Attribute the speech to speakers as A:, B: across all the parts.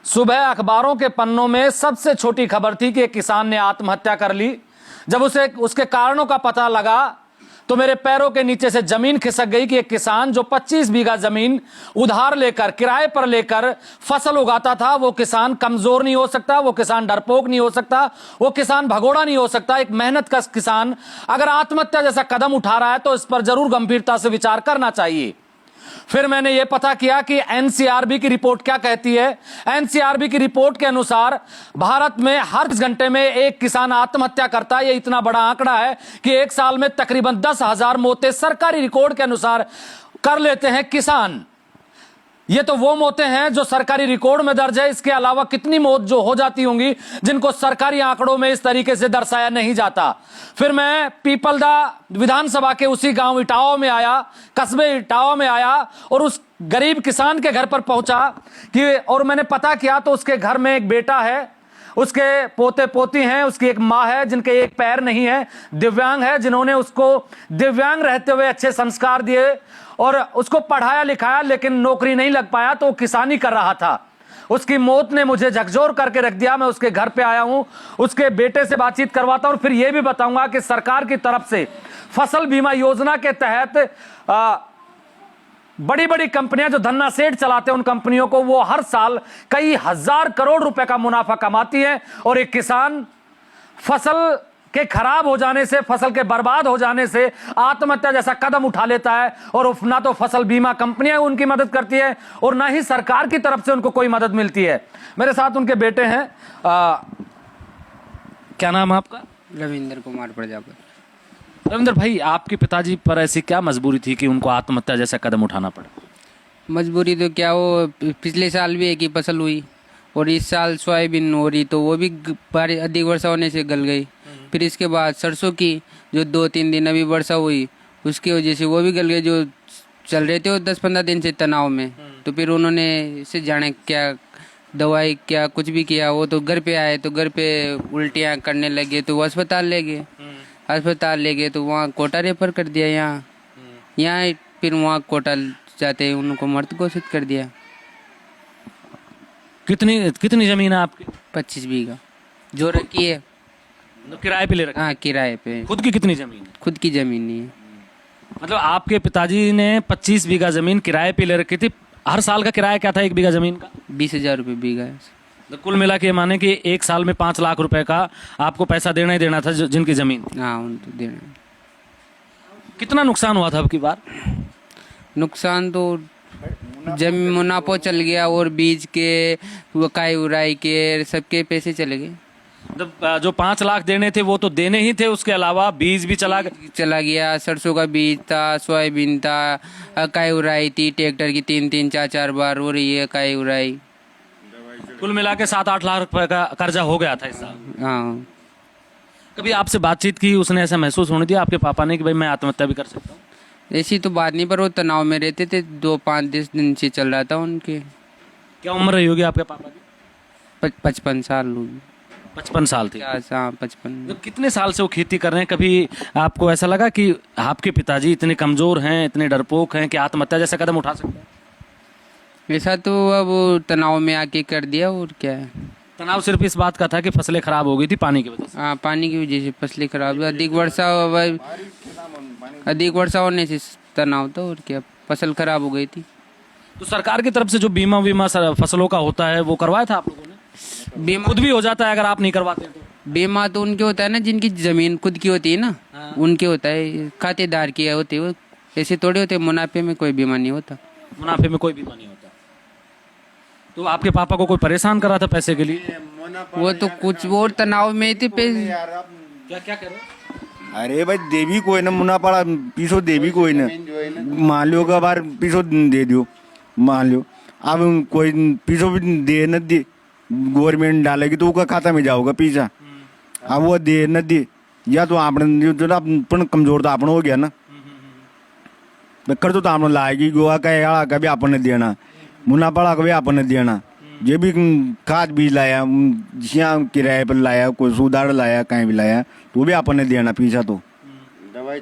A: सुबह अखबारों के पन्नों में सबसे छोटी खबर थी कि एक किसान ने आत्महत्या कर ली। जब उसके कारणों का पता लगा तो मेरे पैरों के नीचे से जमीन खिसक गई कि एक किसान जो 25 बीघा जमीन उधार लेकर किराए पर लेकर फसल उगाता था, वो किसान कमजोर नहीं हो सकता, वो किसान डरपोक नहीं हो सकता, वो किसान भगोड़ा नहीं हो सकता। एक मेहनत का किसान अगर आत्महत्या जैसा कदम उठा रहा है तो इस पर जरूर गंभीरता से विचार करना चाहिए। फिर मैंने यह पता किया कि एनसीआरबी की रिपोर्ट क्या कहती है। एनसीआरबी की रिपोर्ट के अनुसार भारत में हर घंटे में एक किसान आत्महत्या करता है। यह इतना बड़ा आंकड़ा है कि एक साल में तकरीबन 10,000 मौतें सरकारी रिकॉर्ड के अनुसार कर लेते हैं किसान। ये तो वो मौतें हैं जो सरकारी रिकॉर्ड में दर्ज है। इसके अलावा कितनी मौत जो हो जाती होंगी जिनको सरकारी आंकड़ों में इस तरीके से दर्शाया नहीं जाता। फिर मैं पीपलदा विधानसभा के उसी गांव इटावा में आया, कस्बे इटावा में आया और उस गरीब किसान के घर पर पहुंचा और मैंने पता किया तो उसके घर में एक बेटा है, उसके पोते पोती हैं, उसकी एक माँ है जिनके एक पैर नहीं है, दिव्यांग है, जिन्होंने उसको दिव्यांग रहते हुए अच्छे संस्कार दिए और उसको पढ़ाया लिखाया, लेकिन नौकरी नहीं लग पाया तो वो किसानी कर रहा था। उसकी मौत ने मुझे झकझोर करके रख दिया। मैं उसके घर पे आया हूं, उसके बेटे से बातचीत करवाता हूं और फिर यह भी बताऊंगा कि सरकार की तरफ से फसल बीमा योजना के तहत बड़ी बड़ी कंपनियां जो धन्ना सेठ चलाते हैं उन कंपनियों को वो हर साल कई हजार करोड़ रुपए का मुनाफा कमाती है और एक किसान फसल के खराब हो जाने से, फसल के बर्बाद हो जाने से आत्महत्या जैसा कदम उठा लेता है और ना तो फसल बीमा कंपनियां उनकी मदद करती है और ना ही सरकार की तरफ से उनको कोई मदद मिलती है। मेरे साथ उनके बेटे हैं। क्या नाम है आपका?
B: रविंद्र कुमार प्रजापति।
A: रविंद्र भाई, आपके पिताजी पर ऐसी क्या मजबूरी थी कि उनको आत्महत्या जैसा कदम उठाना पड़ा?
B: मजबूरी तो क्या, वो पिछले साल भी एक ही फसल हुई और इस साल सोयाबीन हो रही तो वो भी अधिक वर्षा होने से गल गई। फिर इसके बाद सरसों की जो 2-3 दिन अभी वर्षा हुई उसकी वजह से वो भी गल गई। जो चल रहे थे वो 10-15 दिन से तनाव में, तो फिर उन्होंने इसे जाने क्या दवाई क्या कुछ भी किया। वो तो घर पे आए तो घर पे उल्टियाँ करने लगे तो वो अस्पताल ले गए। अस्पताल ले गए तो वहाँ कोटा रेफर कर दिया। यहाँ फिर वहाँ कोटा जाते उनको मृत घोषित कर दिया।
A: कितनी जमीन है आपकी?
B: 25 बीघा जो रखी है।
A: मतलब किराए पे ले रखा?
B: हाँ, किराए पे।
A: खुद की कितनी जमीन है?
B: खुद की जमीन नहीं है।
A: मतलब आपके पिताजी ने 25 बीघा जमीन किराए पे ले रखी थी। हर साल का किराया क्या था एक बीघा जमीन का?
B: 20,000 रुपये बीघा है।
A: तो कुल मिला के माने कि एक साल में 5 लाख रुपए का आपको पैसा देना ही देना था जिनकी जमीन।
B: हाँ, उनको देना।
A: कितना नुकसान हुआ था अब की बार?
B: नुकसान तो जमीन मुनाफा चल गया और बीज के वकाई उराई के सबके पैसे चले गए।
A: मतलब जो 5 लाख देने थे वो तो देने ही थे, उसके अलावा बीज भी चला
B: गया। सरसों का बीज था, सोयाबीन था, अकाई उराई थी, ट्रैक्टर की 3-3 4-4 बार हो रही है अकाई उराई।
A: कुल मिला के 7-8 लाख रुपए का कर्जा हो गया था इस साल।
B: हाँ।
A: कभी आपसे बातचीत की, उसने ऐसा महसूस होने दिया आपके पापा ने कि भाई मैं आत्महत्या भी कर सकता हूँ?
B: ऐसी तो बात नहीं, पर वो तनाव में रहते थे। 2-5 दिन से चल रहा था उनके।
A: क्या उम्र रही होगी आपके पापा की?
B: 55 साल होगी।
A: 55 साल थी?
B: हाँ, 55।
A: तो कितने साल से वो खेती कर रहे हैं? कभी आपको ऐसा लगा कि आपके पिताजी इतने कमजोर हैं, इतने डरपोक हैं कि आत्महत्या जैसा कदम उठा सकते हैं?
B: ऐसा तो अब तनाव में आके कर दिया और क्या है।
A: तनाव सिर्फ इस बात का था कि फसलें खराब हो गई थी पानी की वजह से?
B: हाँ, पानी की वजह से फसलें खराब, अधिक वर्षा होने से तनाव था और क्या, फसल खराब हो गई थी।
A: तो सरकार की तरफ से जो बीमा फसलों का होता है वो करवाया था आप लोगों ने? बीमा खुद भी हो जाता है अगर आप नहीं करवाते तो?
B: बीमा तो उनके होता है ना जिनकी जमीन खुद की होती है ना।
A: हाँ।
B: उनके होता है, खातेदार की होती है। ऐसे थोड़े होते, मुनाफे में कोई बीमा नहीं होता।
A: मुनाफे में कोई बीमा नहीं होता। तो आपके पापा को कोई परेशान कर रहा था पैसे के लिए?
B: वो तो कुछ और तनाव में थे पैसे।
A: क्या क्या कह रहे हो?
C: अरे भाई देवी कोई ना मुना पड़ा पीसो देवी कोई ना मान लो का बार पीसो दे दियो मान लो। अब कोई पीसो भी दे न दे, गवर्नमेंट डालेगी तो उसका खाता में जाओगा पैसा। अब वो दे न दे, या तो आपने जो अपन कमजोर तो आपने हो गया ना, कर तो आपने लाएगी गोवा का कभी आपने देना, मुनाफा कभी आपने देना। ये भी खाद बीज लाया, जिया किराए पर लाया, कोई सुधार लाया, कहीं भी लाया तो भी आपने देना पैसा। तो दवाई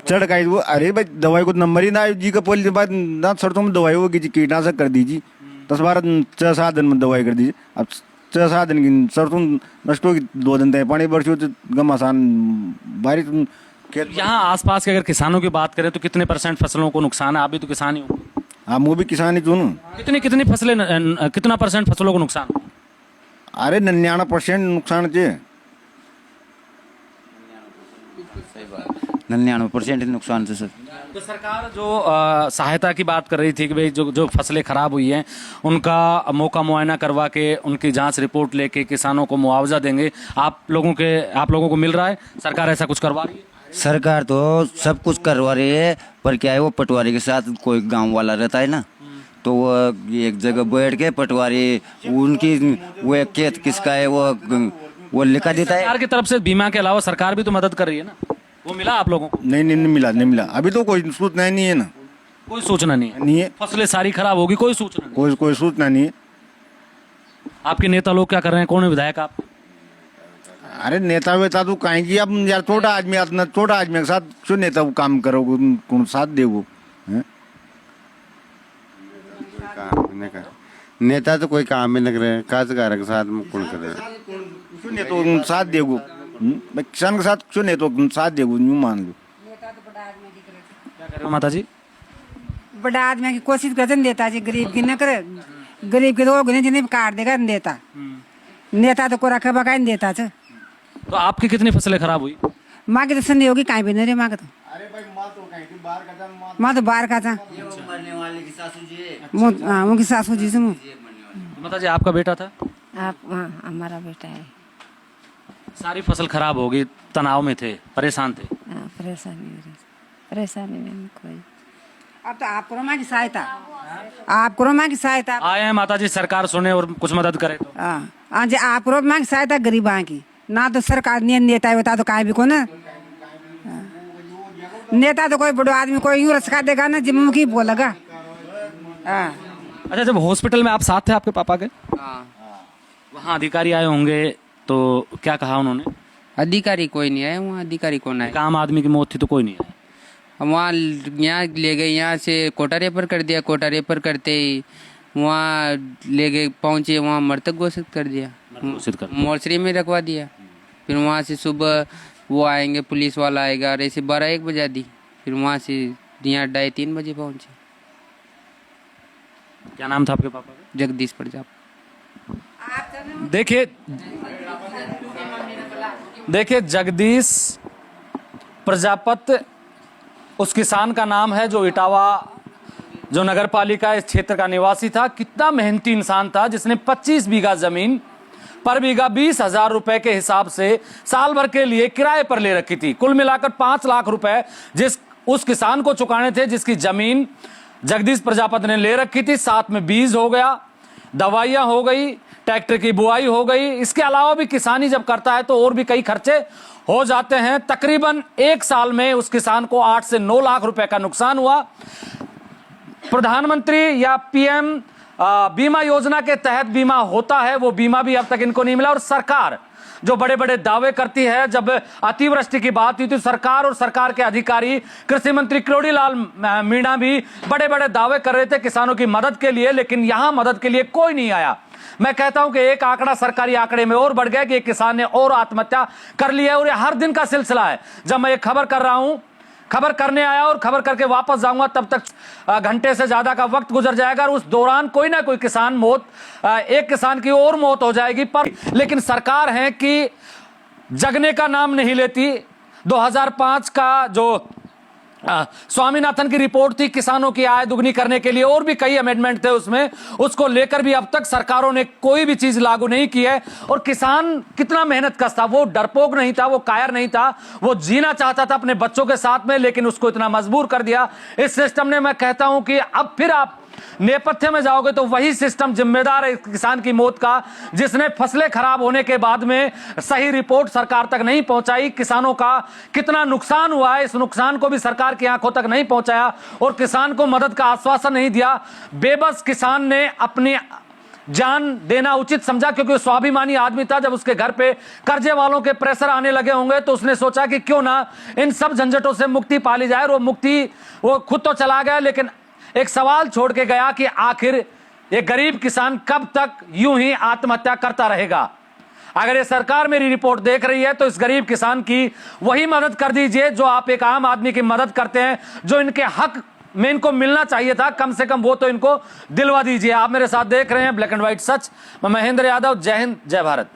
C: चढ़ गई वो। अरे भाई दवाई को नंबर ही ना जी का पहले बाद ना सरसों में दवाई होगी जी कीटनाशक कर दीजिए। 10-12 6-7 दिन में दवाई कर दीजिए। अब 6-7 दिन की सरसों नष्ट होगी, 2 दिन तक पानी बरसी हो तो घमासान बारिश खेत।
A: यहाँ आसपास के अगर किसानों की बात करें तो कितने % फसलों को नुकसान है? आप भी तो किसान ही हो।
C: हाँ, वो भी किसान ही चुनूँ।
A: कितनी फसलें कितना % फसलों को नुकसान?
C: अरे 99% नुकसान चाहिए, 99% नुकसान से सर।
A: तो सरकार जो सहायता की बात कर रही थी कि भाई जो फसलें खराब हुई हैं उनका मौका मुआयना करवा के उनकी जांच रिपोर्ट लेके किसानों को मुआवजा देंगे, आप लोगों को मिल रहा है? सरकार ऐसा कुछ करवा रही है?
D: सरकार तो सब कुछ करवा रही है, पर क्या है वो पटवारी के साथ कोई गांव वाला रहता है ना, तो वो एक जगह बैठ के पटवारी उनकी वो एक खेत किसका है वो लिखा देता है।
A: सरकार की तरफ से बीमा के अलावा सरकार भी तो मदद कर रही है ना, वो मिला आप लोगों को?
C: नहीं नहीं मिला अभी तो कोई सूचना नहीं है ना।
A: कोई सूचना नहीं है? फसलें सारी खराब होगी, कोई सूचना नहीं?
C: कोई सूचना नहीं है।
A: आपके नेता लोग क्या कर रहे हैं? कौन है विधायक आप?
C: अरे नेता वेता तो कहीं की, अब यार छोटा आदमी के साथ क्यों नेता वो काम करोगे, कौन साथ देगो?
E: नेता तो कोई काम ही नहीं करे, काश्तकार के साथ में कौन करे?
C: क्यों नेता साथ देगो? किसान के साथ क्यों नेता साथ देगो? यूँ मान लो।
A: क्या कर रहे हो माता जी?
F: बड़ा आदमी की कोशिश करते देता जी, गरीब की न करे, गरीब के तो जिन्हें काट देगा न देता, नेता तो को रखा बका नहीं देता छ।
A: तो आपकी कितनी फसलें खराब हुई?
F: माँ की तो संधि होगी कहीं भी नहीं रे, माँ का तो माँ तो बाहर का था, उनकी सासू जी से।
A: माता जी आपका बेटा था?
G: आप हमारा बेटा है।
A: सारी फसल खराब होगी, तनाव में थे, परेशान थे?
G: परेशानी में कोई।
F: अब तो आप करो माँ की सहायता, आप करो माँ की सहायता।
A: आए हैं माता जी, सरकार सुने और कुछ मदद करे तो।
F: हाँ जी, आप करो माँ की सहायता गरीबां की, ना तो सरकार नियम देता है बता तो कहीं भी को ना। नेता तो कोई बड़ो आदमी कोई यूँ रचका देगा ना जिम्मे की बोलेगा।
A: अच्छा, जब हॉस्पिटल में आप साथ थे आपके पापा के, वहाँ अधिकारी आए होंगे तो क्या कहा उन्होंने?
B: अधिकारी कोई नहीं आया वहाँ, अधिकारी कौन आया?
A: एक आम आदमी की मौत थी तो कोई नहीं आया?
B: वहाँ यहाँ ले गए, यहाँ से कोटा रेफर कर दिया, कोटा रेफर करते ही वहाँ ले गए, पहुँचे वहाँ मृतक घोषित कर दिया, मोर्चरी में रखवा दिया। फिर वहाँ से सुबह वो आएंगे, पुलिस वाला आएगा, और ऐसे 12-1 बजा दी। फिर वहाँ से यहाँ 2:30 बजे पहुँचे।
A: क्या नाम था आपके पापा का?
B: जगदीश प्रजापत।
A: देखिए जगदीश प्रजापत उस किसान का नाम है जो इटावा जो नगर पालिका इस क्षेत्र का निवासी था। कितना मेहनती इंसान था जिसने 25 बीघा जमीन पर बीघा 20,000 रुपए के हिसाब से साल भर के लिए किराए पर ले रखी थी। कुल मिलाकर 5 लाख रुपए जिस उस किसान को चुकाने थे जिसकी जमीन जगदीश प्रजापत ने ले रखी थी। साथ में बीज हो गया, दवाइयां हो गई, ट्रैक्टर की बुआई हो गई। इसके अलावा भी किसानी जब करता है तो और भी कई खर्चे हो जाते हैं। तकरीबन 1 साल में उस किसान को 8 से 9 लाख रुपए का नुकसान हुआ। प्रधानमंत्री या पीएम बीमा योजना के तहत बीमा होता है, वो बीमा भी अब तक इनको नहीं मिला। और सरकार जो बड़े बड़े दावे करती है, जब अतिवृष्टि की बात हुई तो सरकार और सरकार के अधिकारी, कृषि मंत्री किरोड़ी लाल मीणा भी बड़े बड़े दावे कर रहे थे किसानों की मदद के लिए, लेकिन यहां मदद के लिए कोई नहीं आया। मैं कहता हूं कि एक आंकड़ा सरकारी आंकड़े में और बढ़ गया कि एक किसान ने और आत्महत्या कर ली है। और यह हर दिन का सिलसिला है। जब मैं एक खबर कर रहा हूं, खबर करने आया और खबर करके वापस जाऊंगा, तब तक घंटे से ज्यादा का वक्त गुजर जाएगा और उस दौरान कोई ना कोई किसान एक किसान की और मौत हो जाएगी। पर लेकिन सरकार है कि जगने का नाम नहीं लेती। 2005 का जो स्वामीनाथन की रिपोर्ट थी किसानों की आय दुगनी करने के लिए, और भी कई अमेंडमेंट थे उसमें, उसको लेकर भी अब तक सरकारों ने कोई भी चीज लागू नहीं की है। और किसान कितना मेहनत कश था, वो डरपोक नहीं था, वो कायर नहीं था, वो जीना चाहता था अपने बच्चों के साथ में, लेकिन उसको इतना मजबूर कर दिया इस सिस्टम ने। मैं कहता हूं कि अब फिर आप नेपथ्य में जाओगे तो वही सिस्टम जिम्मेदार है किसान की मौत का, जिसने फसलें खराब होने के बाद में सही रिपोर्ट सरकार तक नहीं पहुंचाई। किसानों का कितना नुकसान हुआ है, इस नुकसान को भी सरकार की आंखों तक नहीं पहुंचाया और किसान को मदद का आश्वासन नहीं दिया। बेबस किसान ने अपनी जान देना उचित समझा, क्योंकि वो स्वाभिमानी आदमी था। जब उसके घर पे कर्जे वालों के प्रेशर आने लगे होंगे तो उसने सोचा कि क्यों ना इन सब झंझटों से मुक्ति पा ली जाए। और वो खुद तो चला गया, लेकिन एक सवाल छोड़ के गया कि आखिर ये गरीब किसान कब तक यूं ही आत्महत्या करता रहेगा? अगर ये सरकार मेरी रिपोर्ट देख रही है तो इस गरीब किसान की वही मदद कर दीजिए जो आप एक आम आदमी की मदद करते हैं, जो इनके हक में इनको मिलना चाहिए था, कम से कम वो तो इनको दिलवा दीजिए। आप मेरे साथ देख रहे हैं ब्लैक एंड व्हाइट सच। मैं महेंद्र यादव, जय हिंद, जय भारत।